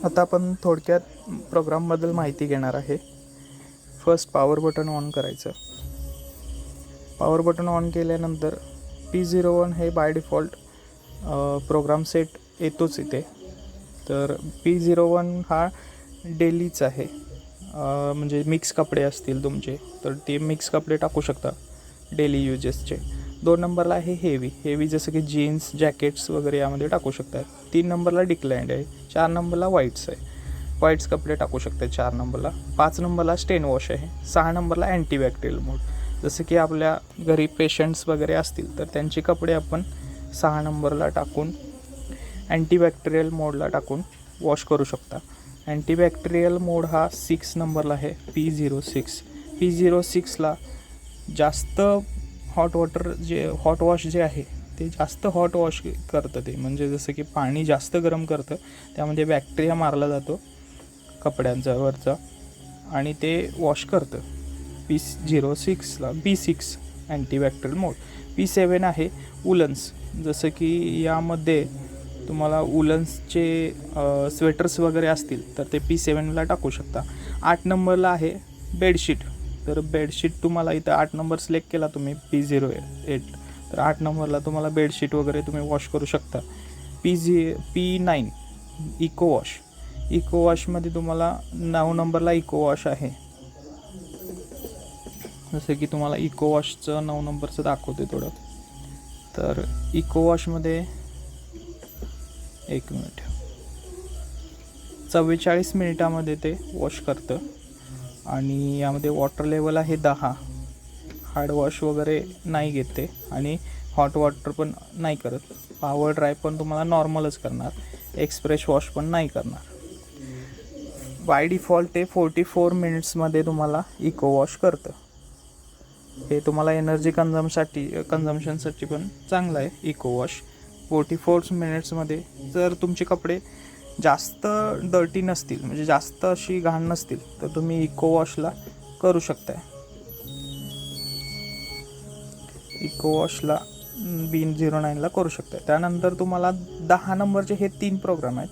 आता आपण थोडक्यात प्रोग्रामबद्दल माहिती घेणार आहे. फर्स्ट पॉवर बटन ऑन करायचं. पॉवर बटन ऑन केल्यानंतर P01 हे बाय डिफॉल्ट प्रोग्राम सेट येतोच इथे. तर P01 हा डेलीच आहे. म्हणजे मिक्स कपडे असतील तुमचे तर ते मिक्स कपडे टाकू शकता डेली युजेसचे. 2 नंबरला आहे हेवी जसं की जीन्स जॅकेट्स वगैरे यामध्ये टाकू शकतात. 3 नंबरला डिक्लाइंड आहे. 4 नंबरला व्हाईट्स आहे. व्हाईट्स कपडे टाकू शकते 4 नंबरला. 5 नंबरला स्टेन वॉश आहे. 6 नंबरला अँटीबॅक्टेरियल मोड. जसं की आपल्या घरी पेशंट्स वगैरे असतील तर त्यांचे कपडे आपण 6 नंबरला टाकून अँटीबॅक्टेरियल मोडला टाकून वॉश करू शकता. अँटीबॅक्टेरियल मोड हा 6 नंबरला आहे. P06ला जास्त हॉट वॉश जे आहे ते जास्त हॉट वॉश करतं. ते म्हणजे जसं की पाणी जास्त गरम करतं, त्यामध्ये बॅक्टेरिया मारला जातो कपड्यांचा वरचा आणि ते वॉश करतं. P06ला B6 अँटीबॅक्टेरियल मोड. P7 आहे वुलन्स. जसं की यामध्ये तुम्हाला वुलन्सचे स्वेटर्स वगैरे असतील तर ते P7ला टाकू शकता. 8 नंबरला आहे बेडशीट. तर बेडशीट तुम्हाला इथं 8 नंबर सिलेक्ट केला तुम्ही P08 तर 8 नंबरला तुम्हाला बेडशीट वगैरे तुम्ही वॉश करू शकता. P9 इको वॉशमध्ये तुम्हाला 9 नंबरला इको वॉश आहे. जसं की तुम्हाला इको वॉशचं 9 नंबरचं दाखवते थोडं. तर इको वॉशमध्ये 1 मिनिट 44 मिनिटामध्ये ते वॉश करतं आणि यामध्ये वॉटर लेवल आहे 10. हार्ड वॉश वगैरे नाही घेत ते आणि हॉट वॉटर पण नाही करत. पॉवर ड्राय पण तुम्हाला नॉर्मलच करणार. एक्सप्रेस वॉश पण नाही करणार. बाय डिफॉल्ट ते 44 मिनिट्समध्ये तुम्हाला इको वॉश करतं. हे तुम्हाला एनर्जी कन्झम्पशनसाठी पण चांगलं आहे इको वॉश. 44 मिनिट्समध्ये जर तुमचे कपडे जास्त डर्टी नसतील म्हणजे जास्त अशी घाण नसतील तर तुम्ही इको वॉशला करू शकताय. इको वॉशला B09ला करू शकताय. त्यानंतर तुम्हाला 10 नंबरचे हे 3 प्रोग्राम आहेत.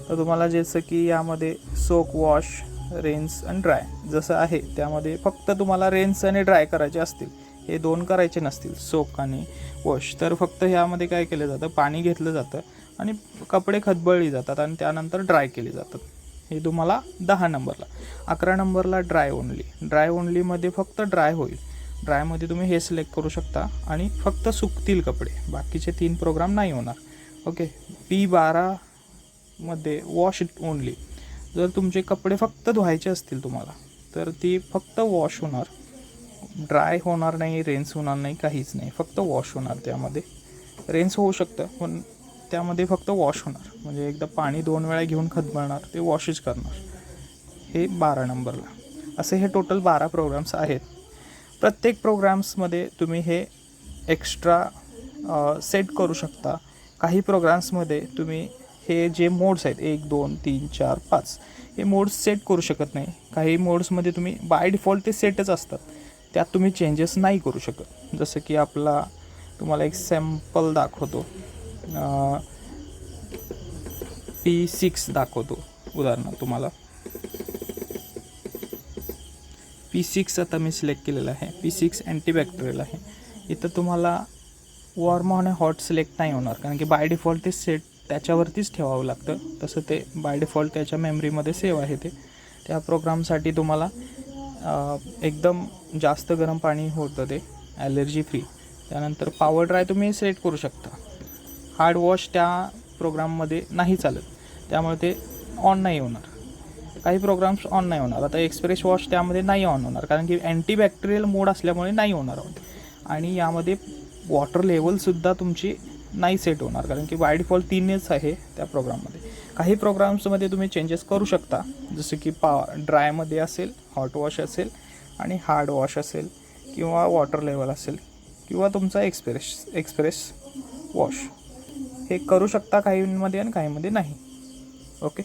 तर तुम्हाला जसं की यामध्ये सोक वॉश रेन्स आणि ड्राय जसं आहे त्यामध्ये फक्त तुम्हाला रेन्स आणि ड्राय करायचे असतील. हे 2 करायचे नसतील सोक आणि वॉश तर फक्त ह्यामध्ये काय केलं जातं पाणी घेतलं जातं आणि कपडे खदबळली जातात आणि त्यानंतर ड्राय केले जातात. हे तुम्हाला 10 नंबरला. 11 नंबरला ड्राय ओनलीमध्ये फक्त ड्राय होईल. ड्रायमध्ये तुम्ही हे सिलेक्ट करू शकता आणि फक्त सुकतील कपडे. बाकीचे 3 प्रोग्राम नाही होणार. ओके. P12मध्ये वॉश ओनली. जर तुमचे कपडे फक्त धुवायचे असतील तुम्हाला तर ती फक्त वॉश होणार. ड्राय होणार नाही, रेन्स होणार नाही, काहीच नाही. फक्त वॉश होणार. त्यामध्ये रेन्स होऊ शकतं पण त्यामध्ये फक्त वॉश होणार. म्हणजे एकदा पाणी 2 वेळा घेऊन खदबळणार ते वॉशच करणार. हे 12 नंबरला. असे हे टोटल 12 प्रोग्राम्स आहेत. प्रत्येक प्रोग्राम्समध्ये तुम्ही हे एक्स्ट्रा सेट करू शकता. काही प्रोग्राम्समध्ये तुम्ही हे जे मोड्स आहेत 1 2 3 4 5 हे मोड्स सेट करू शकत नाही. काही मोड्समध्ये तुम्ही बाय डिफॉल्ट ते सेटच असतात. त्यात तुम्ही चेंजेस नाही करू शकत. जसं की तुम्हाला एक सॅम्पल दाखवतो. P6 दाखवतो उदाहरणार्थ तुम्हाला. P6 आता मी सिलेक्ट केलेलं आहे. P6 अँटीबॅक्टेरियल आहे. इथं तुम्हाला वॉर्म आणि हॉट सिलेक्ट नाही होणार कारण की बाय डिफॉल्ट ते सेट त्याच्यावरतीच ठेवावं लागतं. तसं ते बाय डिफॉल्ट त्याच्या मेमरीमध्ये सेव्ह आहे. त्या प्रोग्रामसाठी तुम्हाला एकदम जास्त गरम पाणी होतं ते ॲलर्जी फ्री. त्यानंतर पॉवर ड्राय तुम्ही सेट करू शकता. हार्ड वॉश त्या प्रोग्राममध्ये नाही चालत त्यामुळे ते ऑन नाही होणार. काही प्रोग्राम्स ऑन नाही होणार. आता एक्सप्रेस वॉश त्यामध्ये नाही ऑन होणार कारण की अँटीबॅक्टेरियल मोड असल्यामुळे नाही होणार. आणि यामध्ये वॉटर लेवलसुद्धा तुमची नाही सेट होणार कारण की बाय डिफॉल्ट 3च आहे त्या प्रोग्राममध्ये. काही प्रोग्राम्समध्ये तुम्ही चेंजेस करू शकता जसं की ड्रायमध्ये असेल, हॉट वॉश असेल आणि हार्ड वॉश असेल किंवा वॉटर लेवल असेल किंवा तुमचा एक्सप्रेस वॉश हे करू शकता काहींमध्ये आणि काहींमध्ये नाही. ओके.